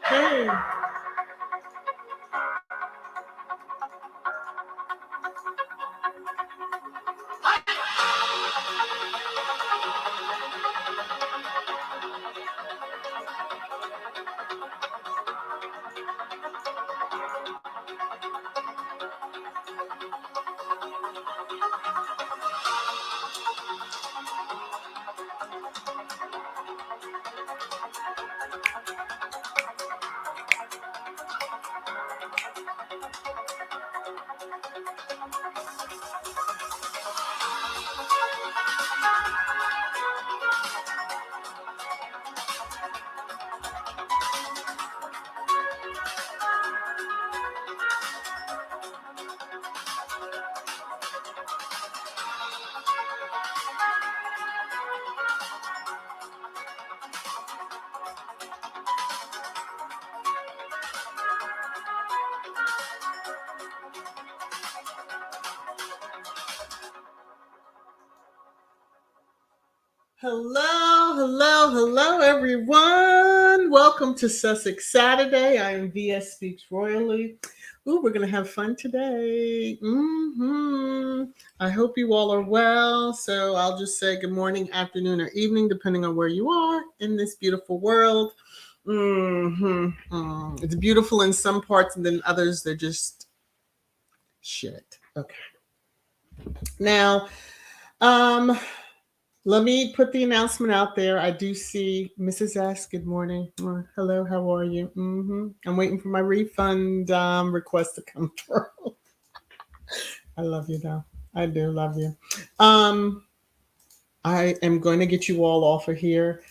Hey. Hello, everyone. Welcome to Sussex Saturday. I am VS Speaks Royally. Ooh, we're going to have fun today. I hope you all are well. So I'll just say good morning, afternoon, or evening, depending on where you are in this beautiful world. It's beautiful in some parts, and then others, they're just shit. Okay. Now, let me put the announcement out there. I do see Mrs. S. Good morning. Hello, how are you? I'm waiting for my refund request to come through. I love you, though. I do love you. I am going to get you all off of here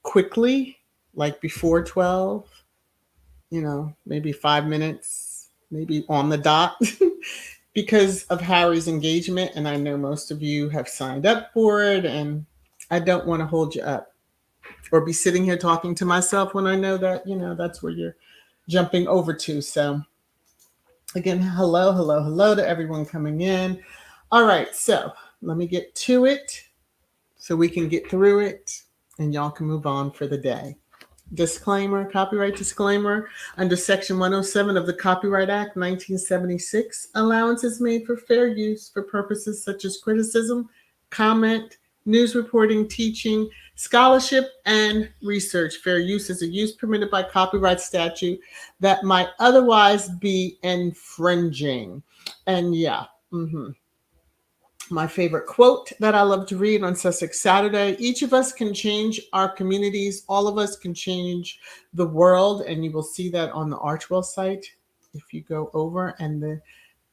quickly, like before 12. Maybe 5 minutes, maybe on the dot. Because of Harry's engagement, and I know most of you have signed up for it, and I don't want to hold you up or be sitting here talking to myself when I know that, that's where you're jumping over to. So again, hello to everyone coming in. All right, so let me get to it so we can get through it and y'all can move on for the day. Disclaimer, copyright disclaimer. Under Section 107 of the Copyright Act 1976, allowance is made for fair use for purposes such as criticism, comment, news reporting, teaching, Scholarship and research. Fair use is a use permitted by copyright statute that might otherwise be infringing. And yeah, my favorite quote that I love to read on Sussex Saturday: each of us can change our communities. All of us can change the world. And you will see that on the Archwell site if you go over. And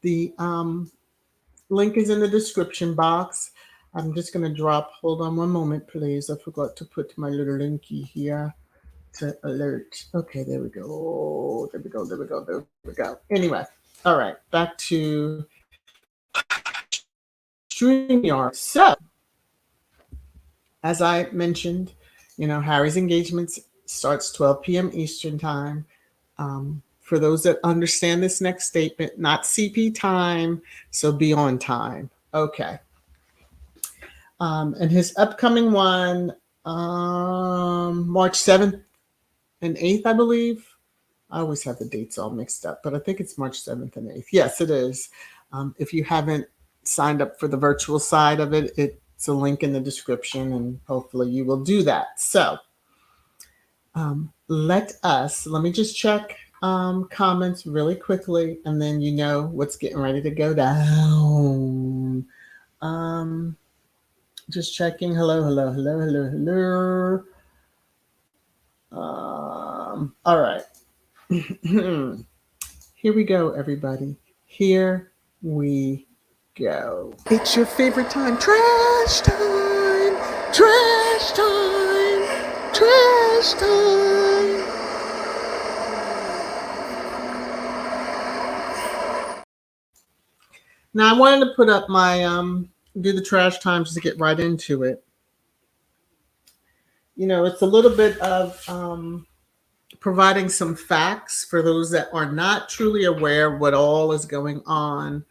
the link is in the description box. I'm just going to drop, hold on one moment, please. I forgot to put my little linky here to alert. Okay, there we go. There we go. There we go. There we go. Anyway, all right, back to StreamYard. So, as I mentioned, Harry's engagements starts 12 p.m. Eastern time. For those that understand this next statement, not CP time, so be on time. Okay. And his upcoming one, March 7th and 8th, I believe. I always have the dates all mixed up, but I think it's March 7th and 8th. Yes, it is. If you haven't signed up for the virtual side of it, it's a link in the description, and hopefully you will do that. So let me just check comments really quickly, and then you know what's getting ready to go down. Just checking. Hello, hello, hello, hello, hello. All right. Here we go, everybody. Here we go. It's your favorite time. Trash time. Trash time. Trash time. Now I wanted to put up my do the trash time just to get right into it. It's a little bit of providing some facts for those that are not truly aware what all is going on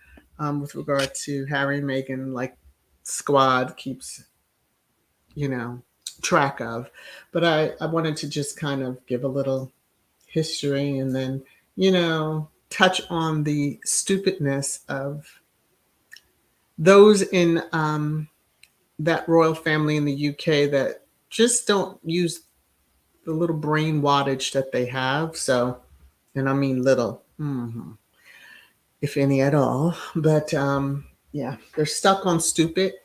with regard to Harry and Meghan, like Squad keeps, track of. But I wanted to just kind of give a little history and then, touch on the stupidness of those in that royal family in the UK that just don't use the little brain wattage that they have. So, and I mean little, if any at all. But yeah, they're stuck on stupid.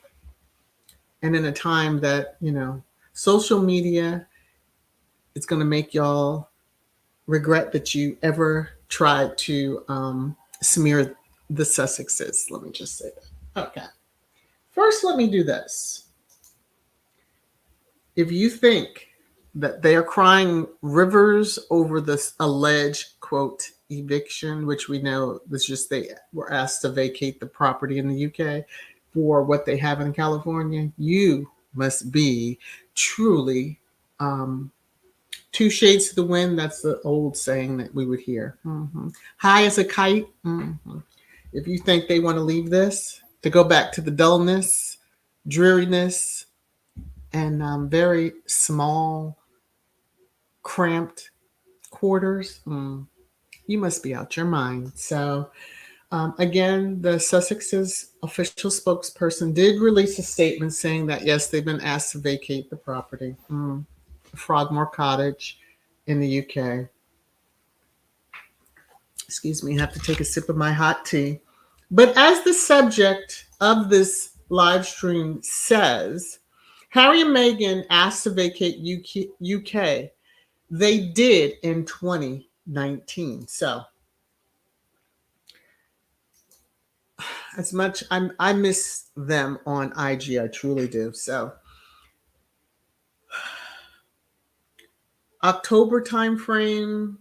And in a time that, social media is going to make y'all regret that you ever tried to smear the Sussexes. Let me just say that. Okay. First, let me do this. If you think that they are crying rivers over this alleged, quote, eviction, which we know was just they were asked to vacate the property in the UK for what they have in California, you must be truly two shades to the wind. That's the old saying that we would hear. High as a kite. If you think they want to leave this to go back to the dullness, dreariness, and very small, cramped quarters, you must be out your mind. So, again, the Sussex's official spokesperson did release a statement saying that, yes, they've been asked to vacate the property, Frogmore Cottage in the UK. Excuse me, I have to take a sip of my hot tea. But as the subject of this live stream says, Harry and Meghan asked to vacate UK. They did in 2019. So, as much I miss them on IG, I truly do. So, October timeframe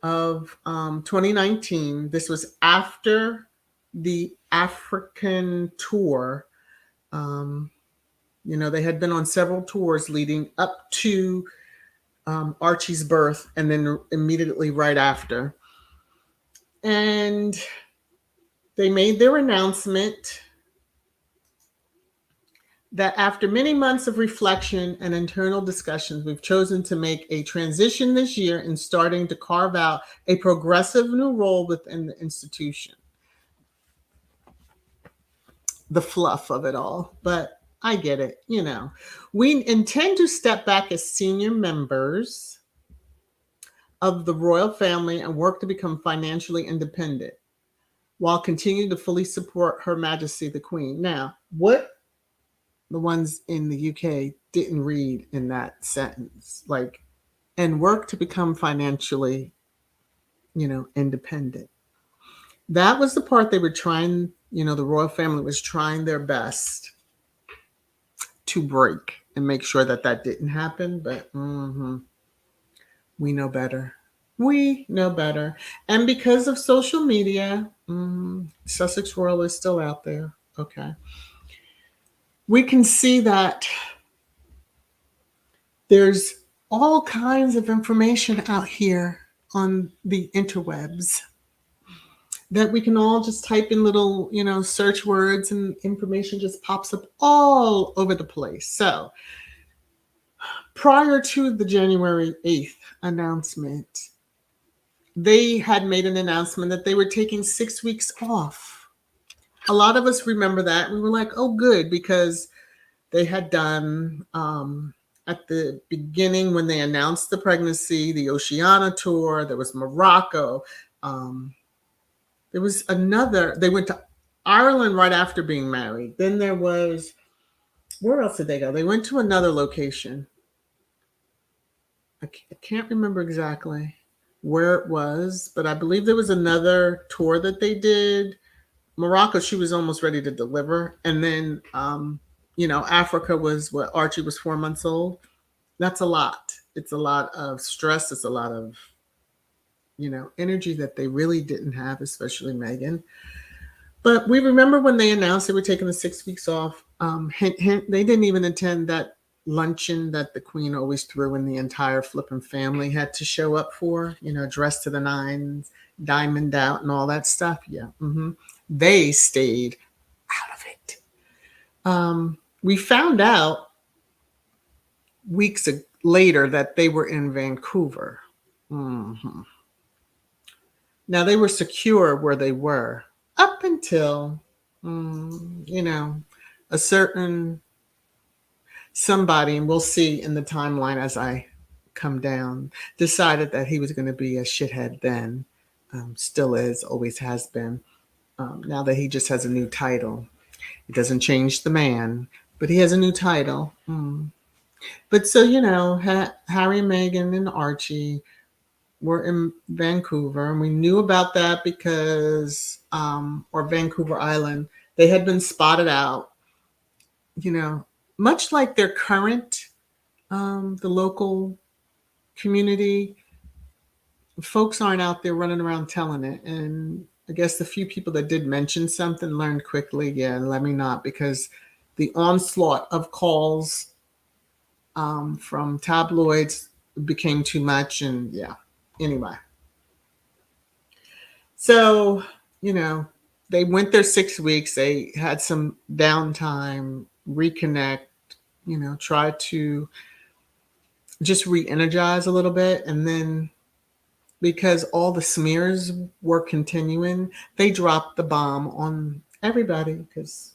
of 2019. This was after the African tour. They had been on several tours leading up to Archie's birth and then immediately right after. And they made their announcement that after many months of reflection and internal discussions, we've chosen to make a transition this year in starting to carve out a progressive new role within the institution. The fluff of it all. But I get it. We intend to step back as senior members of the royal family and work to become financially independent while continuing to fully support Her Majesty the Queen. Now, what the ones in the UK didn't read in that sentence, like, and work to become financially, independent. That was the part they were trying, the royal family was trying their best to break and make sure that that didn't happen. But we know better. We know better. And because of social media, Sussex Royal is still out there. Okay. We can see that there's all kinds of information out here on the interwebs that we can all just type in little, search words and information just pops up all over the place. So prior to the January 8th announcement, they had made an announcement that they were taking 6 weeks off. A lot of us remember that. We were like, oh, good, because they had done at the beginning when they announced the pregnancy, the Oceania tour, there was Morocco. There was another, they went to Ireland right after being married. Then there was, where else did they go? They went to another location. I can't remember exactly where it was, but I believe there was another tour that they did. Morocco, she was almost ready to deliver. And then, Africa was what Archie was 4 months old. That's a lot. It's a lot of stress. It's a lot of, energy that they really didn't have, especially Meghan. But we remember when they announced they were taking the 6 weeks off. Hint, hint, they didn't even attend that luncheon that the Queen always threw and the entire flipping family had to show up for, dressed to the nines, diamond out and all that stuff. Yeah. They stayed out of it. We found out weeks later that they were in Vancouver. Now, they were secure where they were up until, a certain somebody, and we'll see in the timeline as I come down, decided that he was going to be a shithead then, still is, always has been. Now that he just has a new title. It doesn't change the man, but he has a new title. But so, Harry, Meghan, and Archie were in Vancouver, and we knew about that because, or Vancouver Island, they had been spotted out, much like their current, the local community, folks aren't out there running around telling it. And I guess the few people that did mention something learned quickly, let me not, because the onslaught of calls from tabloids became too much. And anyway. So, they went their 6 weeks. They had some downtime, reconnect, try to just re-energize a little bit. And then because all the smears were continuing, they dropped the bomb on everybody because,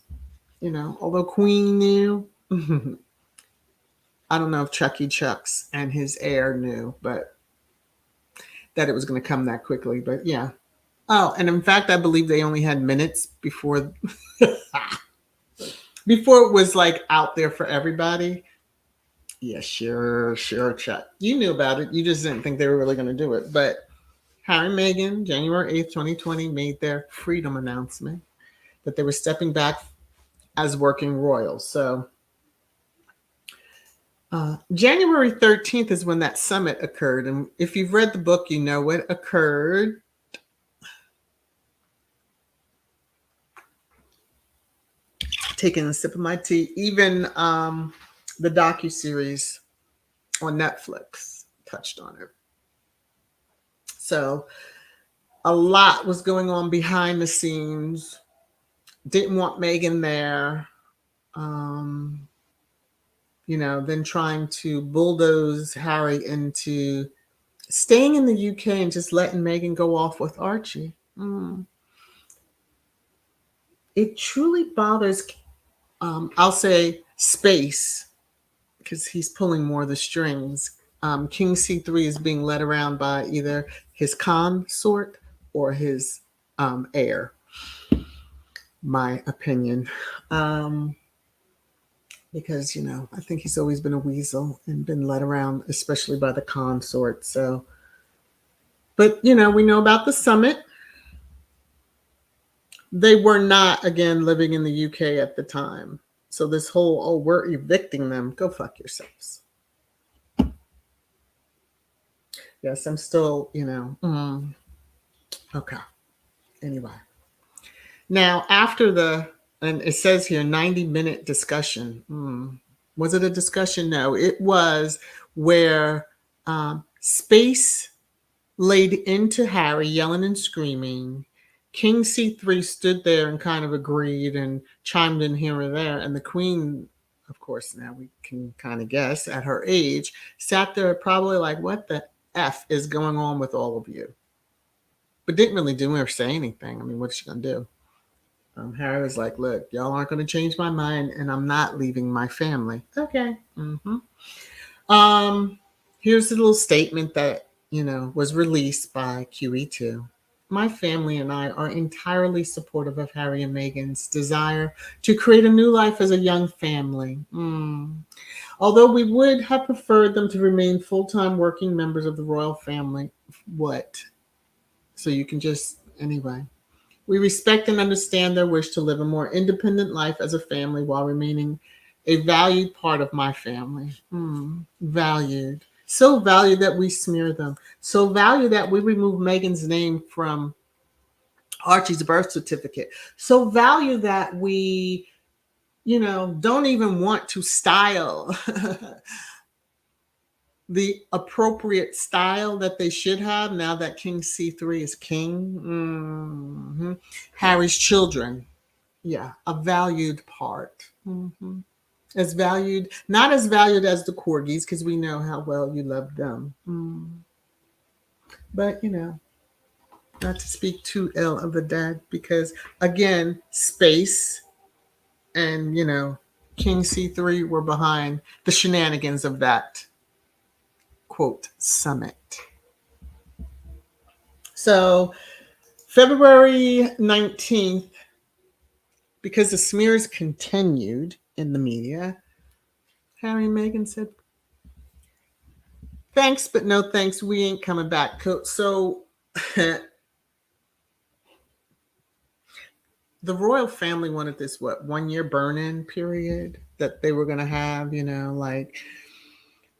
although Queen knew, I don't know if Chucky Chucks and his heir knew, but that it was going to come that quickly. But yeah. Oh, and in fact, I believe they only had minutes before before it was like out there for everybody. Yeah, sure, Chuck. You knew about it. You just didn't think they were really going to do it. But Harry and Meghan, January 8th, 2020, made their freedom announcement that they were stepping back as working royals. So January 13th is when that summit occurred. And if you've read the book, you know what occurred. Taking a sip of my tea. Even the docuseries on Netflix touched on it. So a lot was going on behind the scenes. Didn't want Meghan there. Then trying to bulldoze Harry into staying in the UK and just letting Meghan go off with Archie. It truly bothers, I'll say, space, because he's pulling more of the strings. King C3 is being led around by either his consort or his heir, my opinion. Because, I think he's always been a weasel and been led around, especially by the consort. So, but, we know about the summit. They were not, again, living in the UK at the time. So this whole, oh, we're evicting them, go fuck yourselves. Yes, I'm still, okay. Anyway. Now, after and it says here 90-minute discussion. Was it a discussion? No, it was where Space laid into Harry, yelling and screaming. King C3 stood there and kind of agreed and chimed in here or there. And the Queen, of course, now we can kind of guess, at her age, sat there probably like, what the F is going on with all of you? But didn't really do or say anything. I mean, what's she going to do? Harry was like, look, y'all aren't going to change my mind, and I'm not leaving my family. Okay. Here's a little statement that, was released by QE2. My family and I are entirely supportive of Harry and Meghan's desire to create a new life as a young family. Although we would have preferred them to remain full-time working members of the royal family. What? So you can just, anyway. We respect and understand their wish to live a more independent life as a family while remaining a valued part of my family. Valued. So valued that we smear them. So valued that we remove Meghan's name from Archie's birth certificate. So valued that we, don't even want to style the appropriate style that they should have now that King C3 is king. Harry's children. Yeah, a valued part. As valued, not as valued as the corgis, because we know how well you love them. But, not to speak too ill of the dead, because, again, Space and, King C3 were behind the shenanigans of that, quote, summit. So, February 19th, because the smears continued in the media, Harry and Meghan said, thanks, but no thanks. We ain't coming back. So the royal family wanted this, 1 year burn-in period that they were going to have, like,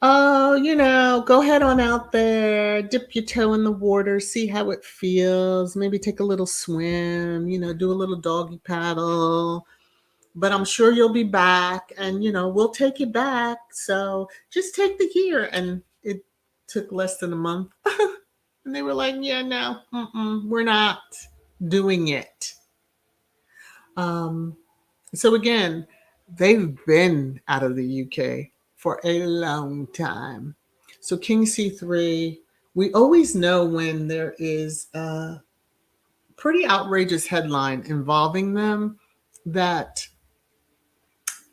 oh, go head on out there, dip your toe in the water, see how it feels, maybe take a little swim, do a little doggy paddle. But I'm sure you'll be back, and, we'll take you back. So just take the year. And it took less than a month. And they were like, yeah, no, we're not doing it. So again, they've been out of the UK for a long time. So King C3, we always know when there is a pretty outrageous headline involving them that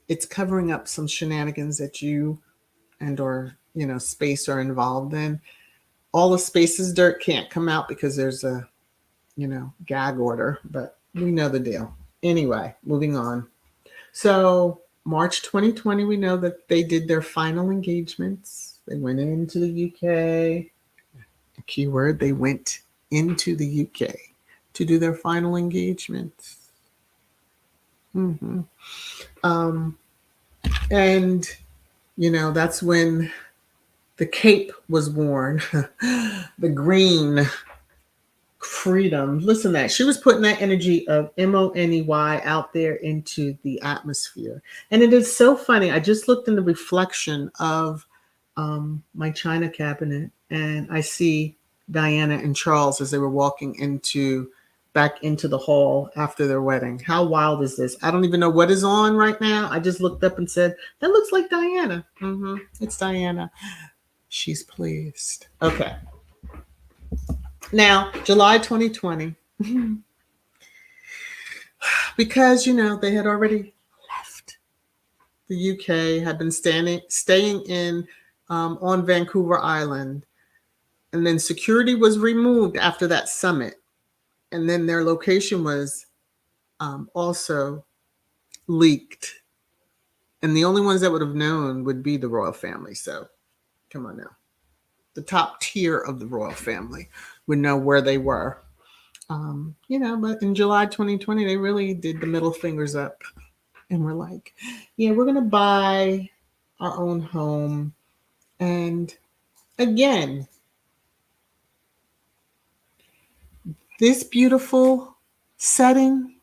it's covering up some shenanigans that you and or, Space are involved in. All the Space's dirt can't come out because there's a, gag order, but we know the deal. Anyway, moving on. So March 2020, we know that they did their final engagements. They went into the UK. A keyword, they went into the UK to do their final engagements. And, that's when the cape was worn, the green freedom. Listen to that. She was putting that energy of MONEY out there into the atmosphere. And it is so funny. I just looked in the reflection of my china cabinet, and I see Diana and Charles as they were walking back into the hall after their wedding. How wild is this? I don't even know what is on right now. I just looked up and said, that looks like Diana. It's Diana. She's pleased. Okay. Now, July 2020, because, they had already left the UK, had been staying in on Vancouver Island, and then security was removed after that summit, and then their location was also leaked, and the only ones that would have known would be the royal family. So, come on now, the top tier of the royal family would know where they were. But in July 2020, they really did the middle fingers up and were like, yeah, we're going to buy our own home. And again, this beautiful setting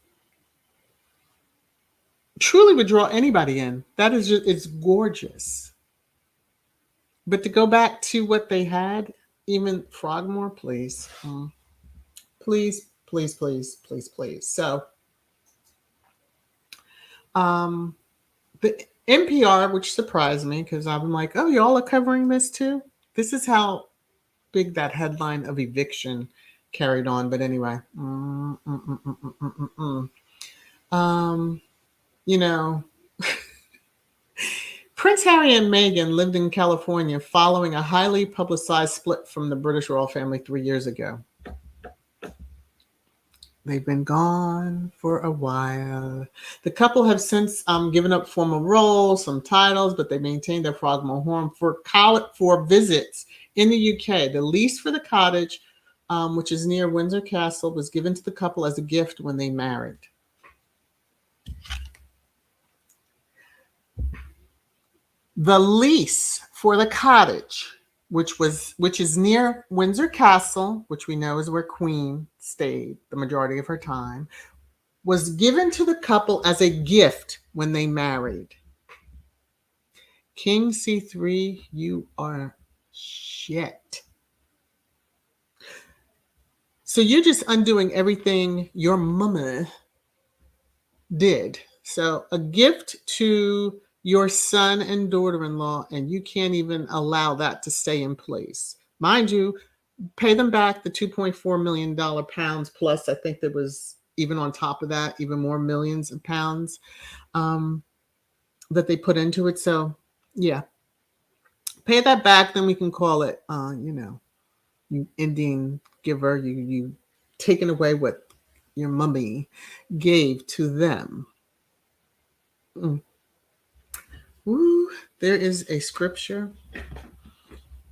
truly would draw anybody in. That is just, it's gorgeous. But to go back to what they had, even Frogmore, please. Please, please, please, please, please. So, the NPR, which surprised me because I'm like, oh, y'all are covering this too? This is how big that headline of eviction carried on. But anyway, you know, Prince Harry and Meghan lived in California following a highly publicized split from the British royal family 3 years ago. They've been gone for a while. The couple have since given up formal roles, some titles, but they maintain their Frogmore home for visits in the UK. The lease for the cottage, which is near Windsor Castle, was given to the couple as a gift when they married. The lease for the cottage, which is near Windsor Castle, which we know is where Queen stayed the majority of her time, was given to the couple as a gift when they married. King C3, you are shit. So you're just undoing everything your mama did. So a gift to your son and daughter-in-law, and you can't even allow that to stay in place. Mind you, pay them back the $2.4 million pounds plus. I think there was even on top of that, even more millions of pounds that they put into it. So yeah, pay that back. Then we can call it, you Indian giver, you taken away what your mummy gave to them. Ooh, there is a scripture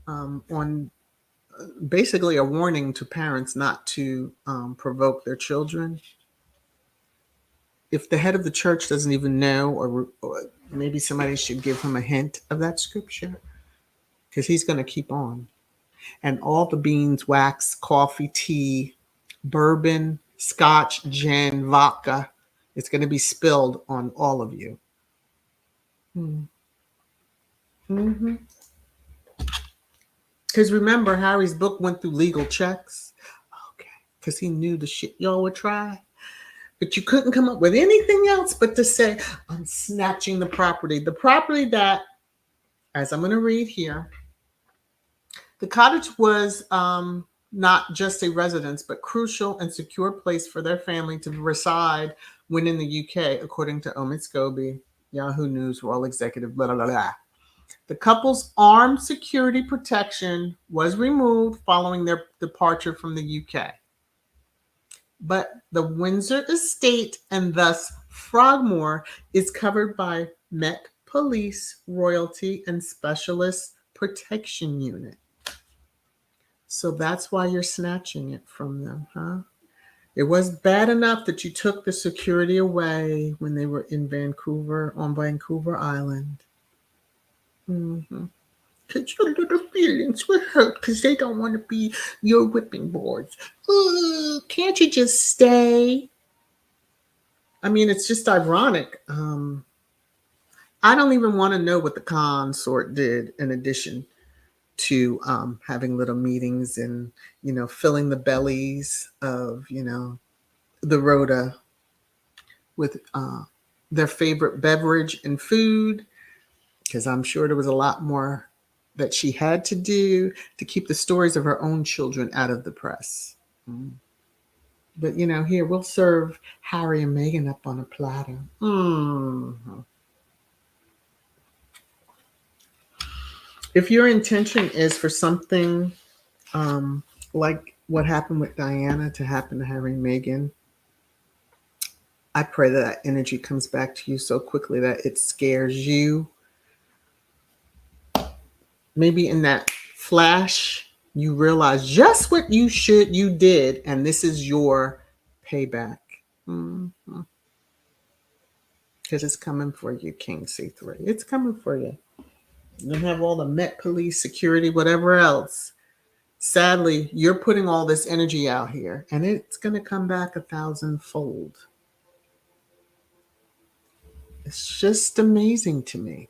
on basically a warning to parents not to provoke their children. If the head of the church doesn't even know, or maybe somebody should give him a hint of that scripture, because he's going to keep on. And all the beans, wax, coffee, tea, bourbon, scotch, gin, vodka, it's going to be spilled on all of you. Mm-hmm. Because remember, Harry's book went through legal checks. Okay. Because he knew the shit y'all would try. But you couldn't come up with anything else but to say, I'm snatching the property. The property that, as I'm going to read here, the cottage was not just a residence, but crucial and secure place for their family to reside when in the UK, according to Omid Scobie, Yahoo News, Royal Executive, blah, blah, blah, blah. The couple's armed security protection was removed following their departure from the UK. But the Windsor estate, and thus Frogmore, is covered by Met Police Royalty and Specialist Protection Unit. So that's why you're snatching it from them, huh? It was bad enough that you took the security away when they were in Vancouver, on Vancouver Island. Mm-hmm. Because your little feelings were hurt because they don't want to be your whipping boards. Can't you just stay? I mean, it's just ironic. I don't even want to know what the consort did in addition to having little meetings and, filling the bellies of, the Rhoda with their favorite beverage and food, because I'm sure there was a lot more that she had to do to keep the stories of her own children out of the press. But, here, we'll serve Harry and Meghan up on a platter. If your intention is for something like what happened with Diana to happen to Harry and Meghan, I pray that that energy comes back to you so quickly that it scares you. Maybe in that flash, you realize just what you did, and this is your payback. Because it's coming for you, King C3. It's coming for you. You don't have all the Met police, security, whatever else. Sadly, you're putting all this energy out here, and it's going to come back 1,000-fold. It's just amazing to me.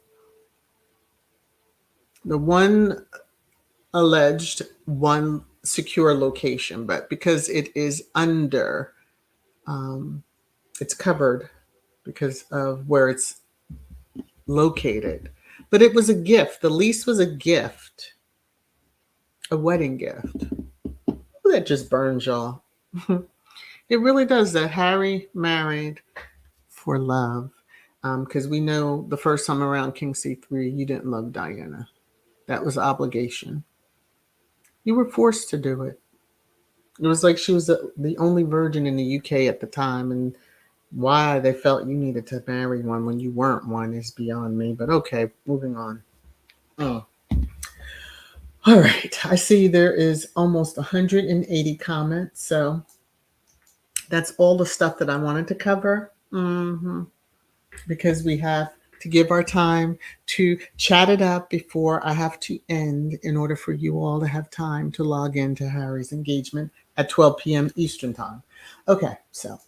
The one alleged, one secure location, but because it is under, it's covered because of where it's located. But it was a gift. The lease was a gift, a wedding gift. That just burns y'all. It really does. That Harry married for love. Because we know the first time around King C3, you didn't love Diana. That was obligation. You were forced to do it. It was like she was the only virgin in the UK at the time, and why they felt you needed to marry one when you weren't one is beyond me. But okay, moving on. Oh. All right. I see there is almost 180 comments, so that's all the stuff that I wanted to cover. Because we have to give our time to chat it up before I have to end in order for you all to have time to log into Harry's engagement at 12 p.m. Eastern time. Okay, so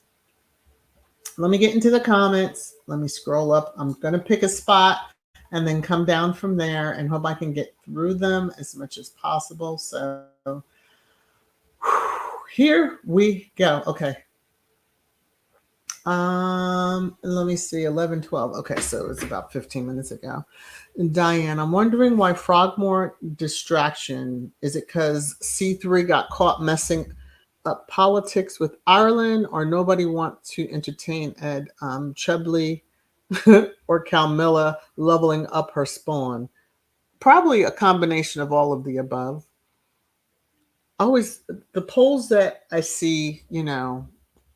let me get into the comments. Let me scroll up. I'm going to pick a spot and then come down from there and hope I can get through them as much as possible. So here we go. Okay. Let me see, 11, 12. Okay, so it's about 15 minutes ago. And Diane, I'm wondering why Frogmore distraction. Is it because C3 got caught messing up politics with Ireland, or nobody wants to entertain Ed Chubley or Calmilla leveling up her spawn? Probably a combination of all of the above. Always the polls that I see,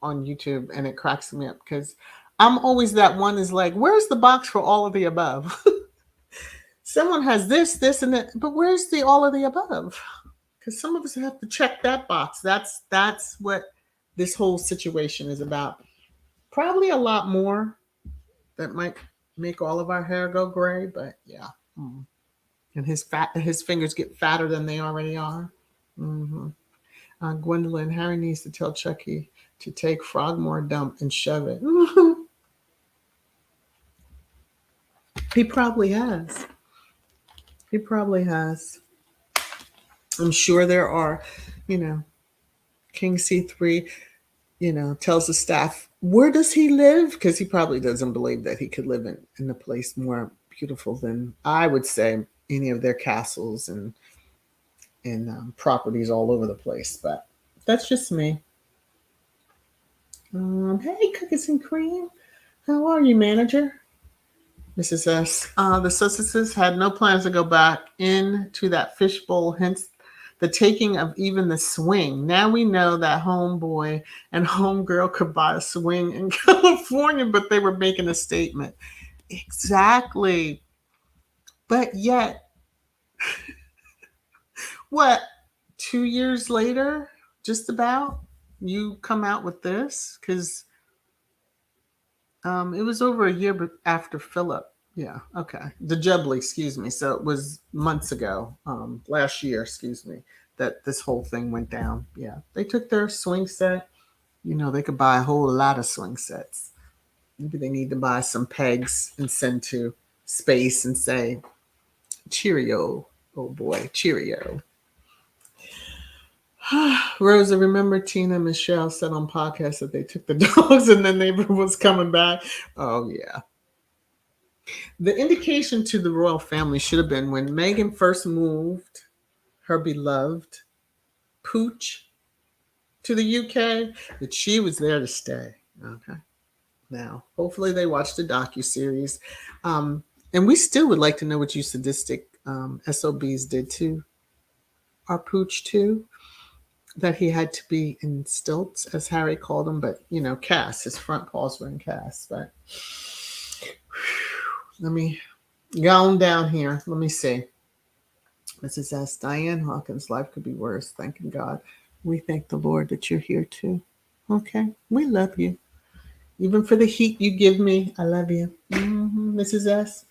on YouTube, and it cracks me up because I'm always that one is like, where's the box for all of the above? Someone has this, and that, but where's the all of the above? Because some of us have to check that box. That's what this whole situation is about. Probably a lot more that might make all of our hair go gray, but yeah. And his fingers get fatter than they already are. Gwendolyn, Harry needs to tell Chucky to take Frogmore dump and shove it. He probably has. He probably has. I'm sure there are, King C3, tells the staff, where does he live? Because he probably doesn't believe that he could live in a place more beautiful than, I would say, any of their castles and properties all over the place. But that's just me. Hey, Cookies and Cream. How are you, manager? Mrs. S. The Sussexes had no plans to go back into that fishbowl, hence the taking of even the swing. Now we know that homeboy and homegirl could buy a swing in California, but they were making a statement. Exactly. But yet, what, 2 years later, just about, you come out with this? Because it was over a year after Philip. Yeah, okay. The Jubilee, excuse me. So it was months ago, last year, excuse me, that this whole thing went down. Yeah, they took their swing set. They could buy a whole lot of swing sets. Maybe they need to buy some pegs and send to space and say, cheerio, oh boy, cheerio. Rosa, remember Tina and Michelle said on podcast that they took the dogs and the neighbor was coming back? Oh, yeah. The indication to the royal family should have been when Meghan first moved her beloved Pooch to the UK that she was there to stay. Okay. Now, hopefully they watched the docuseries. And we still would like to know what you sadistic SOBs did to our pooch too, that he had to be in stilts, as Harry called him, but cast. His front paws were in cast. But let me go on down here. Let me see. Mrs. S. Diane Hawkins' life could be worse. Thanking God. We thank the Lord that you're here too. Okay. We love you. Even for the heat you give me, I love you. Mrs. S.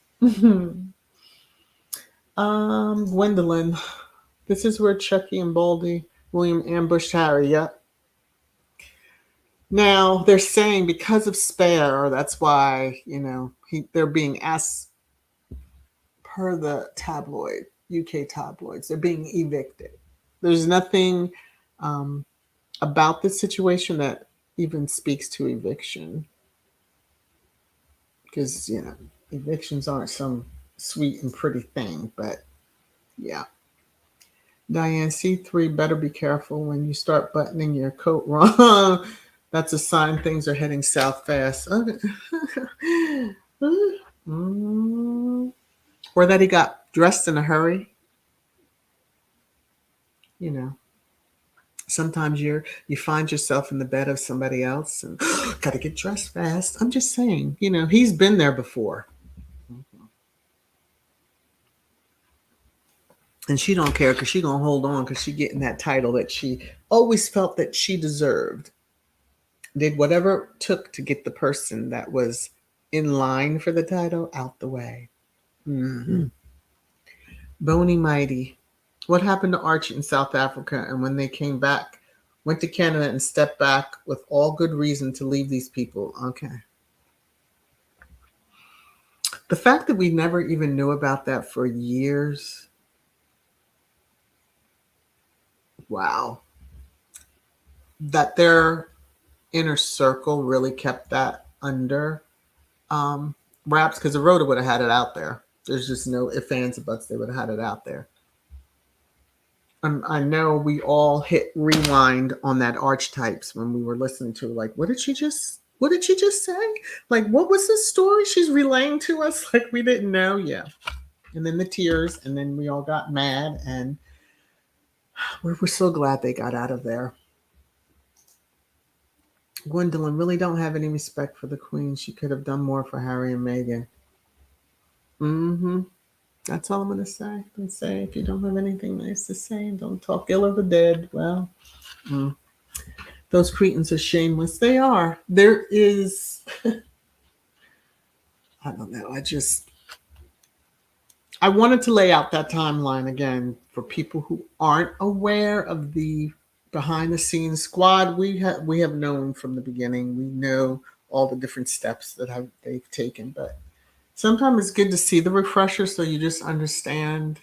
Gwendolyn. This is where Chucky and Baldy William ambushed Harry. Yep. Now they're saying because of Spare, that's why they're being asked per the tabloid, UK tabloids. They're being evicted. There's nothing about this situation that even speaks to eviction, because evictions aren't some sweet and pretty thing. But yeah. Diane, C3, better be careful when you start buttoning your coat wrong. That's a sign things are heading south fast. Okay. Or that he got dressed in a hurry. Sometimes you find yourself in the bed of somebody else and gotta get dressed fast. I'm just saying, he's been there before. And she don't care because she gonna hold on because she getting that title that she always felt that she deserved. Did whatever it took to get the person that was in line for the title out the way. Boney Mighty. What happened to Archie in South Africa, and when they came back, went to Canada and stepped back with all good reason to leave these people? Okay. The fact that we never even knew about that for years. Wow. That their inner circle really kept that under wraps, because the Rhoda would have had it out there. There's just no ifs, ands, or buts. They would have had it out there. I know we all hit rewind on that archetypes when we were listening to, like, what did she just say? Like, what was the story she's relaying to us? Like, we didn't know. Yeah. And then the tears, and then we all got mad, and we're so glad they got out of there. Gwendolyn really don't have any respect for the Queen. She could have done more for Harry and Meghan. That's all I'm going to say. Don't say if you don't have anything nice to say. Don't talk ill of the dead. Well, those cretins are shameless. They are. There is, I don't know. I wanted to lay out that timeline again for people who aren't aware of the behind the scenes squad. We have known from the beginning. We know all the different steps that they've taken, but sometimes it's good to see the refresher so you just understand.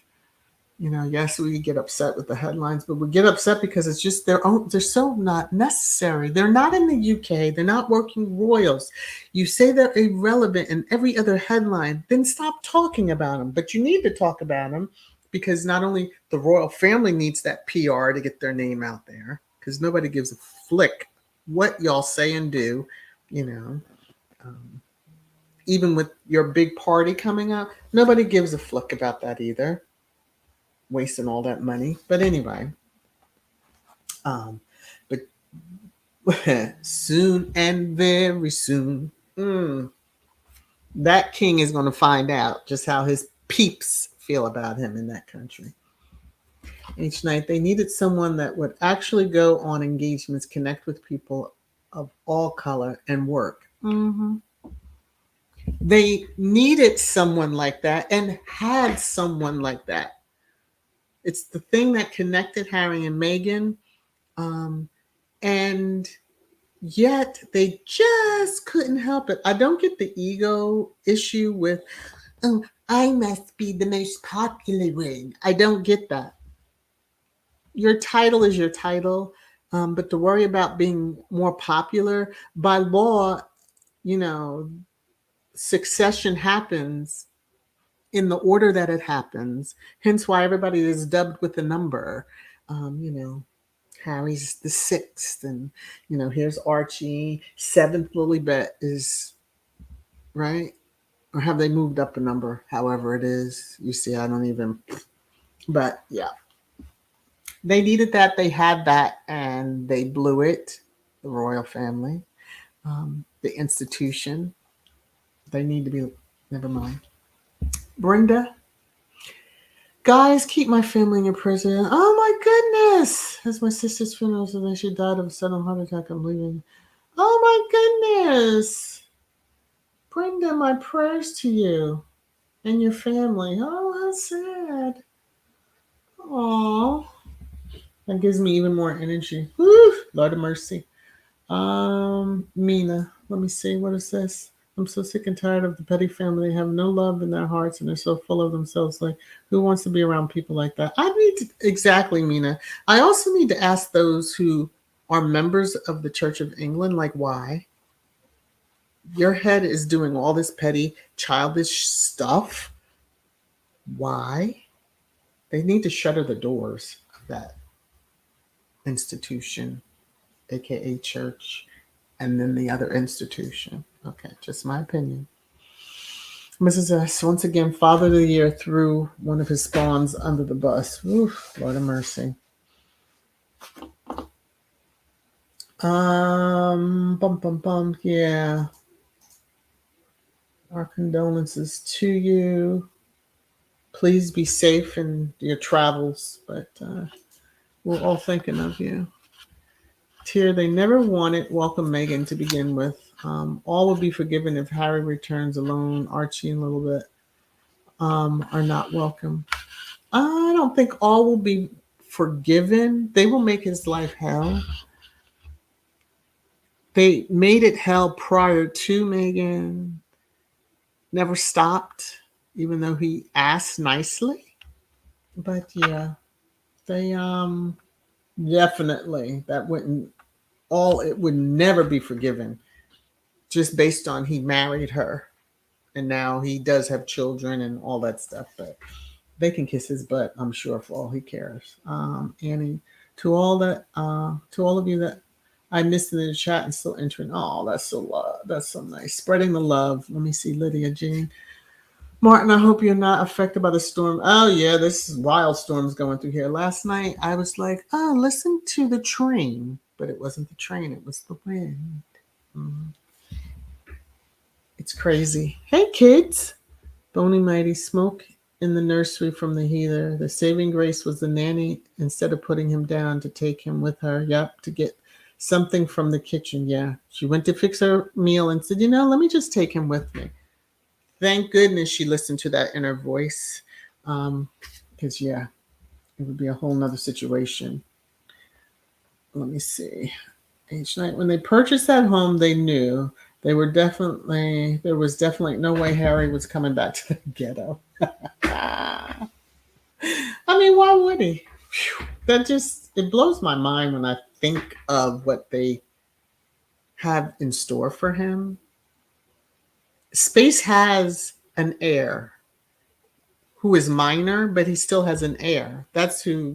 Yes, we get upset with the headlines, but we get upset because it's just they're so not necessary. They're not in the UK. They're not working royals. You say they're irrelevant in every other headline, then stop talking about them. But you need to talk about them because not only the royal family needs that PR to get their name out there, because nobody gives a flick what y'all say and do, even with your big party coming up, nobody gives a flick about that either. Wasting all that money. But anyway, but soon and very soon, that king is going to find out just how his peeps feel about him in that country. Each night, they needed someone that would actually go on engagements, connect with people of all color, and work. They needed someone like that and had someone like that. It's the thing that connected Harry and Meghan. And yet they just couldn't help it. I don't get the ego issue with, oh, I must be the most popular one. I don't get that. Your title is your title. But to worry about being more popular, by law, succession happens in the order that it happens. Hence why everybody is dubbed with a number. Harry's the 6th, and here's Archie 7th. Lilibet is right. Or have they moved up a number? However it is. You see, I don't even. But yeah, they needed that. They had that, and they blew it. The royal family, the institution. They need to be. Never mind. Brenda, guys, keep my family in your prayers. Oh my goodness! As my sister's funeral, so then she died of a sudden heart attack. I'm leaving. Oh my goodness, Brenda, my prayers to you and your family. Oh, how sad. Oh, that gives me even more energy. Woo, Lord of mercy. Mina, let me see. What is this? I'm so sick and tired of the petty family. They have no love in their hearts and they're so full of themselves. Like, who wants to be around people like that? I need to, exactly, Mina. I also need to ask those who are members of the Church of England, like, why? Your head is doing all this petty, childish stuff. Why? They need to shutter the doors of that institution, aka church, and then the other institution. Okay, just my opinion. Mrs. S, once again, Father of the Year threw one of his spawns under the bus. Oof, Lord of mercy. Bum bum bum. Yeah. Our condolences to you. Please be safe in your travels, but we're all thinking of you. Tear, they never wanted welcome Meghan to begin with. All will be forgiven if Harry returns alone. Archie and Little Bit are not welcome. I don't think all will be forgiven. They will make his life hell. They made it hell prior to Meghan. Never stopped, even though he asked nicely. But yeah, they definitely that wouldn't all it would never be forgiven just based on he married her and now he does have children and all that stuff. But they can kiss his butt, I'm sure, for all he cares. Annie, to all of you that I missed in the chat and still entering. Oh, that's so nice. Spreading the love. Let me see, Lydia Jean. Martin, I hope you're not affected by the storm. Oh yeah, this wild storm's going through here. Last night I was like, oh, listen to the train, but it wasn't the train, it was the wind. Mm. It's crazy. Hey kids. Bony Mighty, smoke in the nursery from the heater. The saving grace was the nanny, instead of putting him down, to take him with her. Yep, to get something from the kitchen. Yeah. She went to fix her meal and said, let me just take him with me. Thank goodness she listened to that inner voice. Because, yeah, it would be a whole nother situation. Let me see. Each night when they purchased that home, they knew there was definitely no way Harry was coming back to the ghetto. I mean, why would he? It blows my mind when I think of what they have in store for him. Space has an heir who is minor, but he still has an heir. That's who,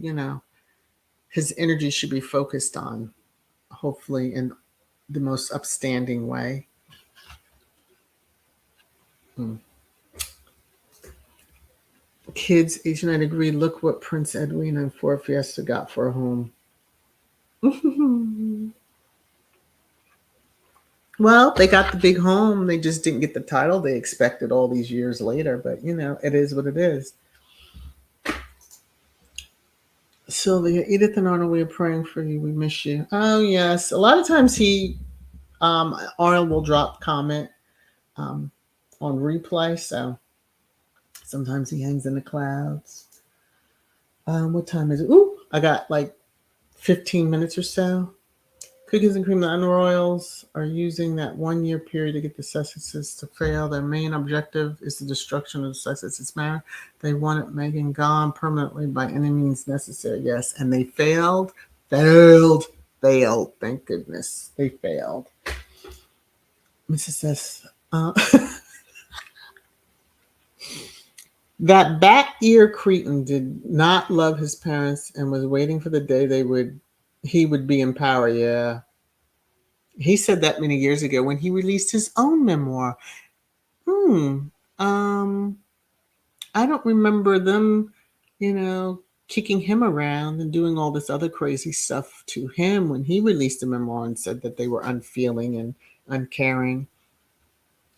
his energy should be focused on, hopefully in the most upstanding way. Kids, each night agree, look what Prince Edwin and Ford Fiesta got for a home. Well, they got the big home. They just didn't get the title they expected all these years later. But, it is what it is. Sylvia, Edith and Arnold, we are praying for you. We miss you. Oh, yes. A lot of times Arnold will drop comment on replay. So sometimes he hangs in the clouds. What time is it? Ooh, I got like 15 minutes or so. Cookies and Cream, the Unroyals are using that 1 year period to get the Sussexes to fail. Their main objective is the destruction of the Sussexes marriage. They wanted Meghan gone permanently by any means necessary. Yes, and they failed. Thank goodness. They failed. Mrs. S. That bat ear cretin did not love his parents and was waiting for the day he would be in power. Yeah. He said that many years ago when he released his own memoir. Um, I don't remember them, you know, kicking him around and doing all this other crazy stuff to him when he released a memoir and said that they were unfeeling and uncaring.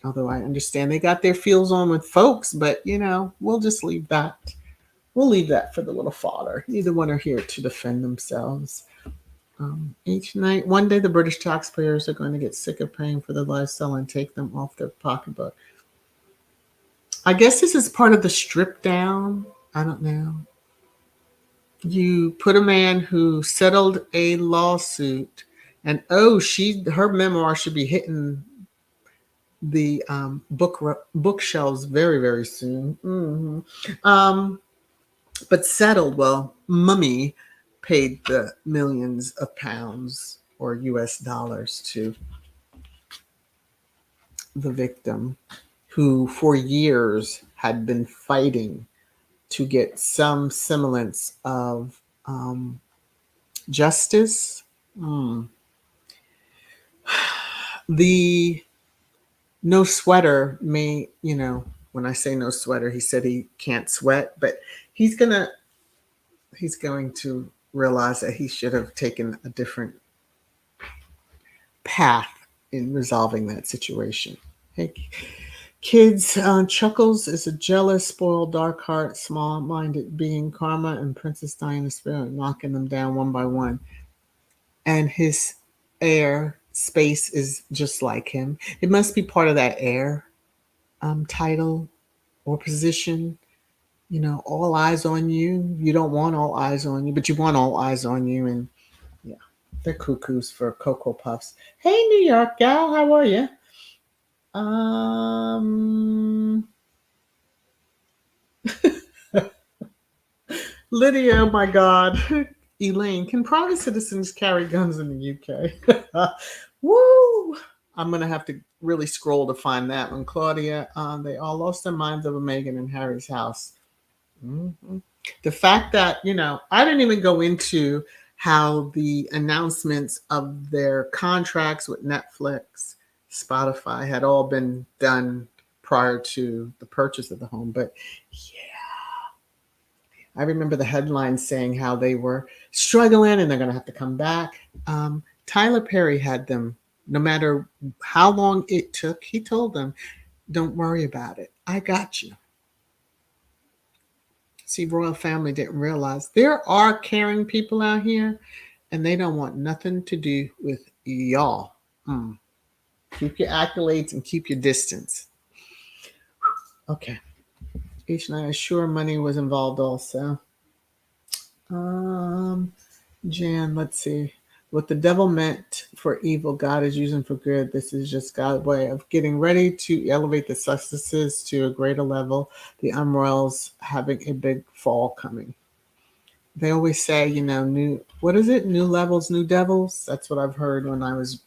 Although I understand they got their feels on with folks, but we'll just leave that. We'll leave that for the little fodder. Neither one are here to defend themselves. Each night, one day, the British taxpayers are going to get sick of paying for the lifestyle and take them off their pocketbook. I guess this is part of the strip down. I don't know. You put a man who settled a lawsuit, and her memoir should be hitting the bookshelves very, very soon. But settled. Well, Mummy paid the millions of pounds or US dollars to the victim, who for years had been fighting to get some semblance of justice. The no sweater may, when I say no sweater, he said he can't sweat, but he's going to realize that he should have taken a different path in resolving that situation. Hey, kids, Chuckles is a jealous, spoiled, dark heart, small-minded being. Karma and Princess Diana's spirit knocking them down one by one. And his air space is just like him. It must be part of that air title or position. All eyes on you. You don't want all eyes on you, but you want all eyes on you. And yeah, they're cuckoos for Cocoa Puffs. Hey, New York gal, how are you? Lydia, oh my God. Elaine, can private citizens carry guns in the UK? Woo! I'm going to have to really scroll to find that one. Claudia, they all lost their minds over Meghan and Harry's house. Mm-hmm. The fact that, I didn't even go into how the announcements of their contracts with Netflix, Spotify had all been done prior to the purchase of the home. But yeah, I remember the headlines saying how they were struggling and they're going to have to come back. Tyler Perry had them, no matter how long it took, he told them, don't worry about it. I got you. See, royal family didn't realize there are caring people out here and they don't want nothing to do with y'all. Keep your accolades and keep your distance. Okay. Each night, sure money was involved also. Jan, let's see. What the devil meant for evil, God is using for good. This is just God's way of getting ready to elevate the Sussexes to a greater level. The Unroyals having a big fall coming. They always say, new, what is it? New levels, new devils. That's what I've heard when I was,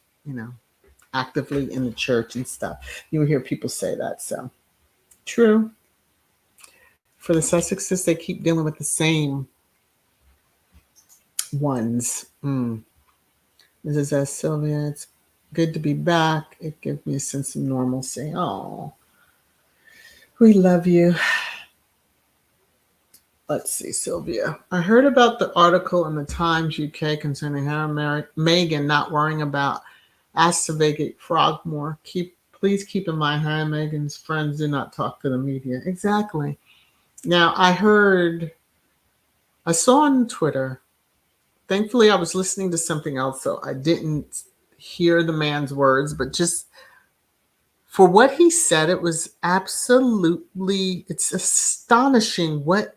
actively in the church and stuff. You would hear people say that. So true. For the Sussexes, they keep dealing with the same ones. This is Sylvia. It's good to be back. It gives me a sense of normalcy. Oh, we love you. Let's see, Sylvia. I heard about the article in the Times UK concerning how Meghan not worrying about asked to vacate Frogmore. Please keep in mind Harry and Meghan's friends do not talk to the media. Exactly. Now, I saw on Twitter, thankfully I was listening to something else, so I didn't hear the man's words, but just for what he said, it was it's astonishing what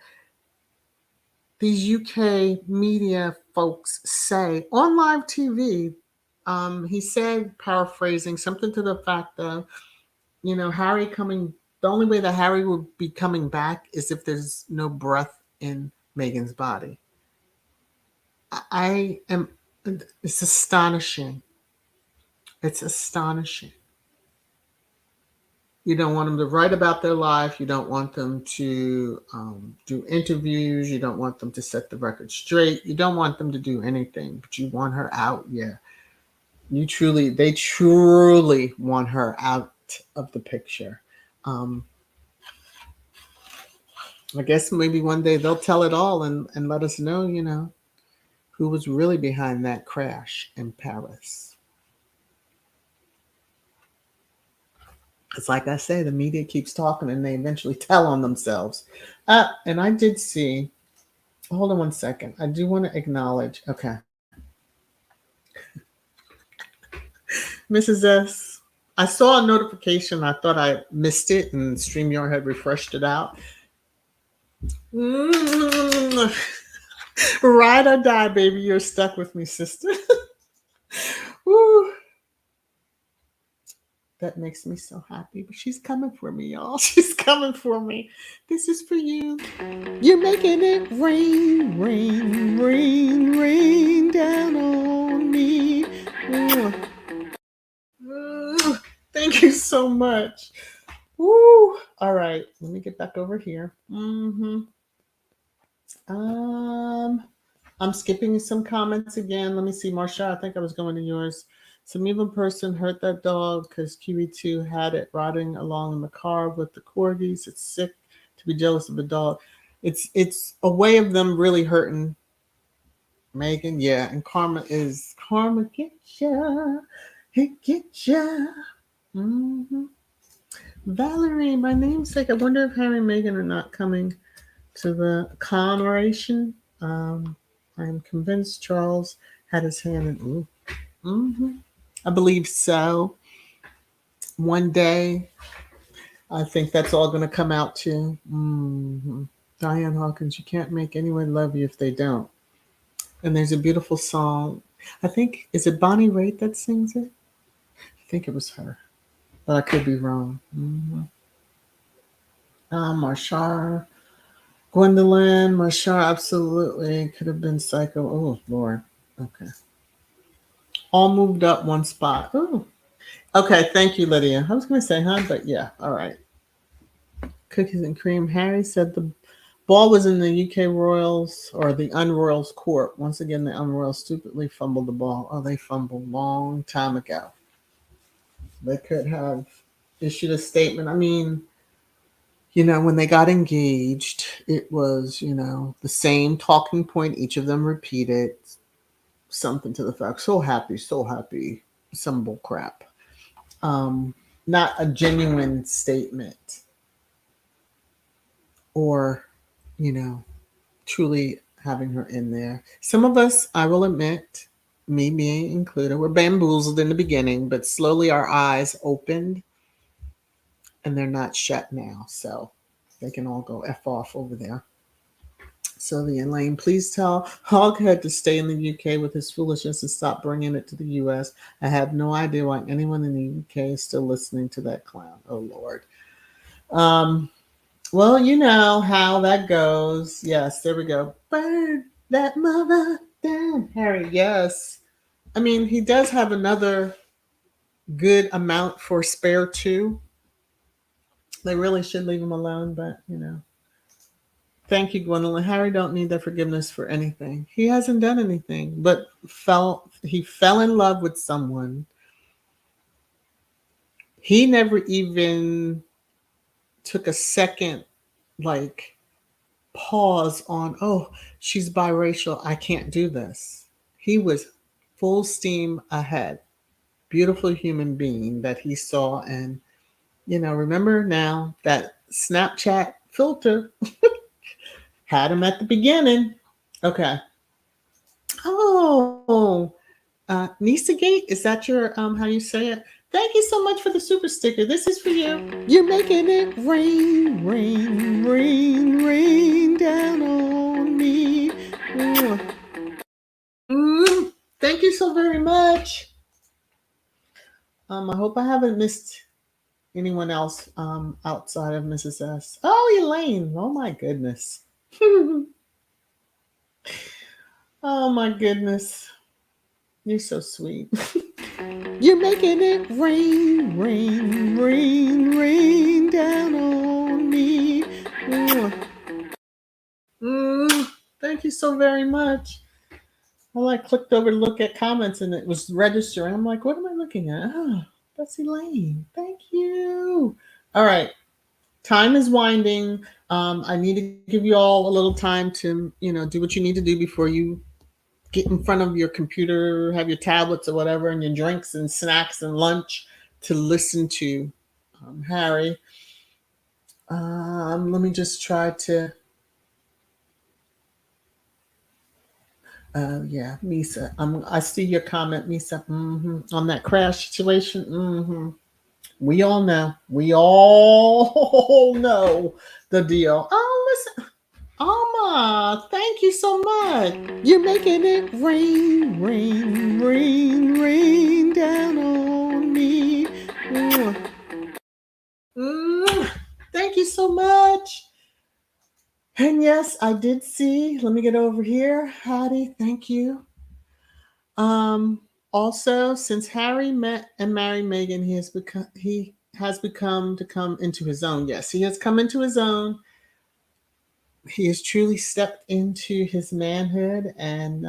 these UK media folks say on live TV. He said, paraphrasing, something to the fact of, Harry the only way that Harry will be coming back is if there's no breath in Meghan's body. It's astonishing. It's astonishing. You don't want them to write about their life. You don't want them to do interviews. You don't want them to set the record straight. You don't want them to do anything, but you want her out. Yeah. They truly want her out of the picture. I guess maybe one day they'll tell it all and let us know, who was really behind that crash in Paris. It's like I say, the media keeps talking and they eventually tell on themselves. And I did see, hold on one second. I do want to acknowledge, okay. Mrs. S, I saw a notification. I thought I missed it and StreamYard had refreshed it out. Ride or die, baby. You're stuck with me, sister. Woo. That makes me so happy. But she's coming for me, y'all. She's coming for me. This is for you. You're making it rain, rain, rain, rain down on me. Thank you so much. Woo. All right. Let me get back over here. I'm skipping some comments again. Let me see, Marsha. I think I was going to yours. Some evil person hurt that dog because QE2 had it rotting along in the car with the corgis. It's sick to be jealous of a dog. It's a way of them really hurting Meghan. Yeah, and karma get ya, it get ya. Valerie, my namesake. I wonder if Harry and Meghan are not coming to the commemoration. I am convinced Charles had his hand in. I believe so. One day, I think that's all going to come out too. Diane Hawkins, you can't make anyone love you if they don't. And there's a beautiful song. I think, is it Bonnie Raitt that sings it? I think it was her, but I could be wrong. Marshall. Gwendolyn, Marshall, absolutely could have been Psycho. Oh, Lord. Okay. All moved up one spot. Oh, okay. Thank you, Lydia. I was going to say, but yeah. All right. Cookies and cream. Harry said the ball was in the UK Royals or the Unroyals court. Once again, the Unroyals stupidly fumbled the ball. Oh, they fumbled long time ago. They could have issued a statement. I mean, when they got engaged, it was, the same talking point each of them repeated. Something to the fact, so happy, some bull crap. Not a genuine statement or, truly having her in there. Some of us, I will admit, me being included, were bamboozled in the beginning, but slowly our eyes opened and they're not shut now. So they can all go F off over there. Sylvia and Lane, please tell Hoghead to stay in the UK with his foolishness and stop bringing it to the US. I have no idea why anyone in the UK is still listening to that clown. Oh, Lord. Well, you know how that goes. Yes, there we go. Burn that mother down, Harry. Yes. I mean, he does have another good amount for spare too. They really should leave him alone, but Thank you, Gwendolyn. Harry don't need their forgiveness for anything. He hasn't done anything, but he fell in love with someone. He never even took a second, pause on, oh, she's biracial. I can't do this. He was full steam ahead. Beautiful human being that he saw. And, remember now that Snapchat filter had him at the beginning. Okay. Oh, Nisagate, is that your how you say it? Thank you so much for the super sticker. This is for you. You're making it rain, rain, rain, rain down on me. Thank you so very much. I hope I haven't missed anyone else outside of Mrs. S. Oh, Elaine. Oh my goodness. Oh my goodness. You're so sweet. You're making it rain, rain, rain, rain down on me. Thank you so very much. Well, I clicked over to look at comments and it was registering. I'm like, what am I looking at? Oh, that's Elaine. Thank you. All right. time is winding. I need to give you all a little time to, do what you need to do before you get in front of your computer, have your tablets or whatever, and your drinks and snacks and lunch to listen to Harry. Let me just try to. Yeah, Misa. I see your comment, Misa. On that crash situation. We all know. We all know the deal. Oh, listen. Alma, thank you so much. You're making it rain, rain, rain, rain down on me. Mwah. Mwah. Thank you so much. And yes, I did see. Let me get over here. Hattie, thank you. Um, Also, since Harry met and married Meghan, he has become to come into his own. Yes, he has come into his own. He has truly stepped into his manhood, and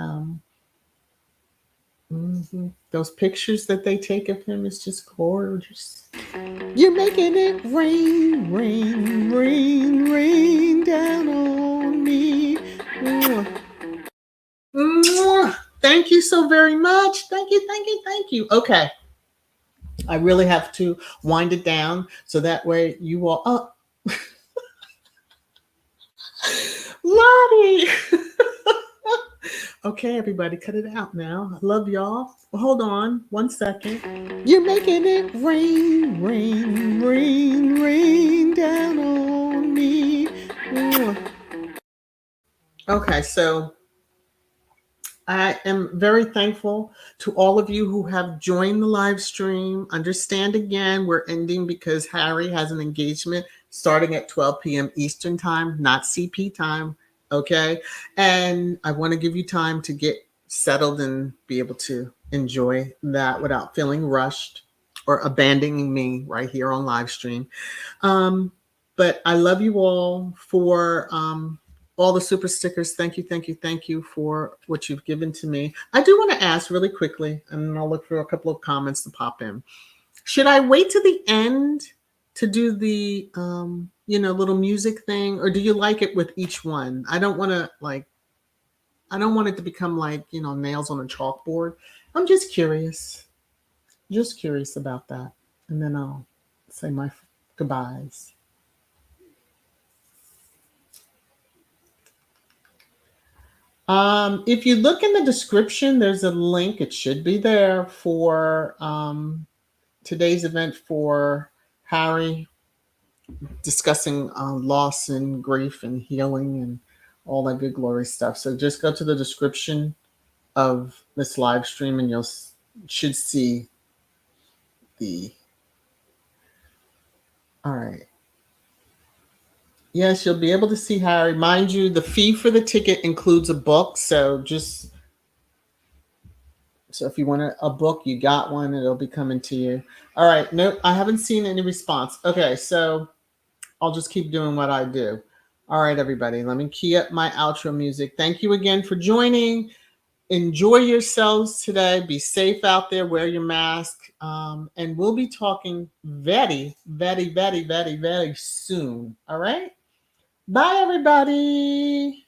those pictures that they take of him is just gorgeous. You're making it rain, rain, rain, rain down on me. Mwah. Mwah. Thank you so very much. Thank you, thank you, thank you. Okay. I really have to wind it down so that way you all. Oh, Lottie! Okay, everybody, cut it out now. I love y'all. Hold on 1 second. You're making it rain, rain, rain, rain down on me. Okay, so I am very thankful to all of you who have joined the live stream. Understand again, we're ending because Harry has an engagement starting at 12 p.m. Eastern time, not CP time. Okay. And I want to give you time to get settled and be able to enjoy that without feeling rushed or abandoning me right here on live stream. But I love you all for all the super stickers. Thank you, thank you, thank you for what you've given to me. I do want to ask really quickly, and I'll look for a couple of comments to pop in. Should I wait to the end to do the little music thing, or do you like it with each one? I don't want to I don't want it to become like, nails on a chalkboard. I'm just curious about that, and then I'll say my goodbyes. If you look in the description, there's a link. It should be there for today's event for Harry discussing loss and grief and healing and all that good glory stuff. So just go to the description of this live stream and you'll should see the. All right. Yes, you'll be able to see Harry. Mind you, the fee for the ticket includes a book. So if you want a book, you got one. It'll be coming to you. All right. Nope, I haven't seen any response. Okay, so I'll just keep doing what I do. All right, everybody. Let me key up my outro music. Thank you again for joining. Enjoy yourselves today. Be safe out there. Wear your mask. And we'll be talking very, very, very, very, very soon. All right. Bye, everybody.